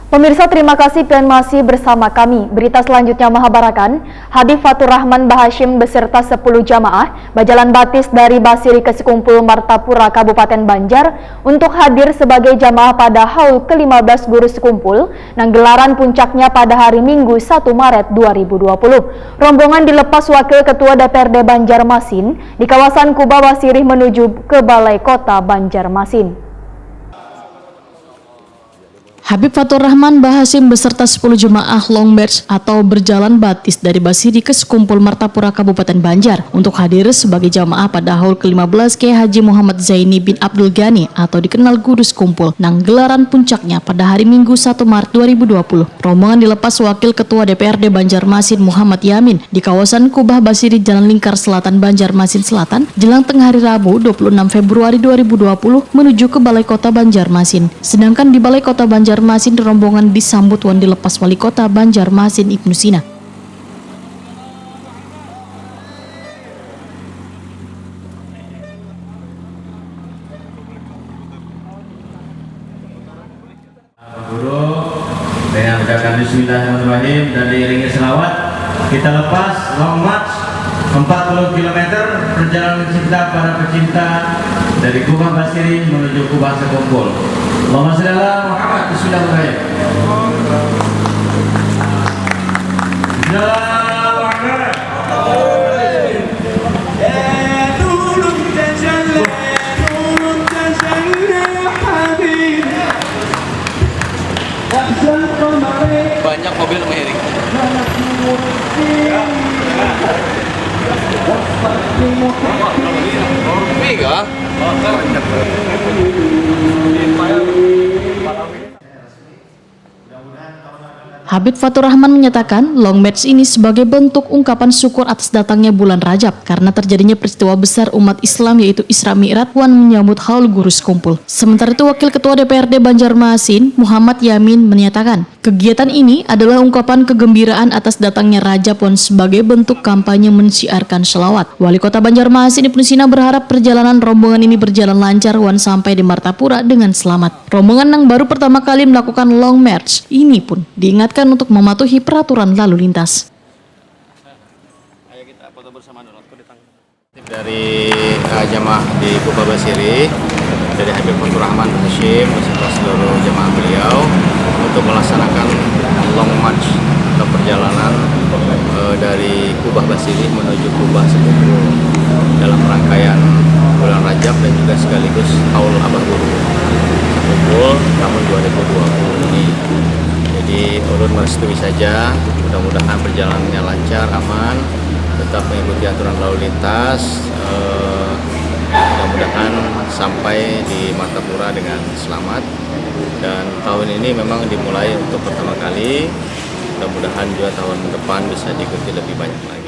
Pemirsa, terima kasih dan masih bersama kami. Berita selanjutnya mengabarkan Habib Fatur Rahman Bahashim beserta 10 jamaah Bajalan Batis dari Basiri ke Sekumpul Martapura Kabupaten Banjar untuk hadir sebagai jamaah pada haul ke-15 Guru Sekumpul yang gelaran puncaknya pada hari Minggu 1 Maret 2020. Rombongan dilepas Wakil Ketua DPRD Banjarmasin di kawasan Kubah Basiri menuju ke Balai Kota Banjarmasin. Habib Fatur Rahman Bahashim beserta 10 jemaah long march atau berjalan batis dari Basiri ke Sekumpul Martapura Kabupaten Banjar untuk hadir sebagai jamaah pada haul ke-15 Kiai Haji Muhammad Zaini bin Abdul Ghani atau dikenal Guru Sekumpul nang gelaran puncaknya pada hari Minggu 1 Maret 2020. Rombongan dilepas Wakil Ketua DPRD Banjarmasin Muhammad Yamin di kawasan Kubah Basiri Jalan Lingkar Selatan Banjarmasin Selatan jelang tengah hari Rabu 26 Februari 2020 menuju ke Balai Kota Banjarmasin. Sedangkan di Balai Kota Banjarmasin rombongan disambut wan dilepas Wali Kota Banjarmasin Ibnu Sina. Guru dengan ucapan Bismillahirrahmanirrahim dan diiringi selawat kita lepas long march 40 km perjalanan cinta para pecinta dari Kubah Basiri menuju Kubah Sekumpul. Allahumma shalli ala Muhammad. Bismillahirrahmanirrahim. Banyak mobil mengiring. Mega. Habib Fatur Rahman menyatakan long march ini sebagai bentuk ungkapan syukur atas datangnya bulan Rajab karena terjadinya peristiwa besar umat Islam yaitu Isra Mi'raj wan menyambut haul Guru Sekumpul. Sementara itu Wakil Ketua DPRD Banjarmasin Muhammad Yamin menyatakan kegiatan ini adalah ungkapan kegembiraan atas datangnya Rajab wan sebagai bentuk kampanye mensiarkan selawat. Wali Kota Banjarmasin Ibnu Sina berharap perjalanan rombongan ini berjalan lancar wan sampai di Martapura dengan selamat. Rombongan yang baru pertama kali melakukan long march ini pun diingatkan untuk mematuhi peraturan lalu lintas. Ayo kita foto bersama dulu. Dari jamaah di Kubah Basiri dari Habib Fatur Rahman Bahashim beserta seluruh jamaah beliau untuk melaksanakan long march atau perjalanan dari Kubah Basiri menuju Kubah Sekumpul dalam rangkaian bulan Rajab dan juga sekaligus haul Abah Guru Sekumpul tahun 2020 ini. Jadi ulun merestui saja, mudah-mudahan perjalanannya lancar, aman, tetap mengikuti aturan lalu lintas, mudah-mudahan sampai di Martapura dengan selamat. Dan tahun ini memang dimulai untuk pertama kali, mudah-mudahan juga tahun depan bisa diikuti lebih banyak lagi.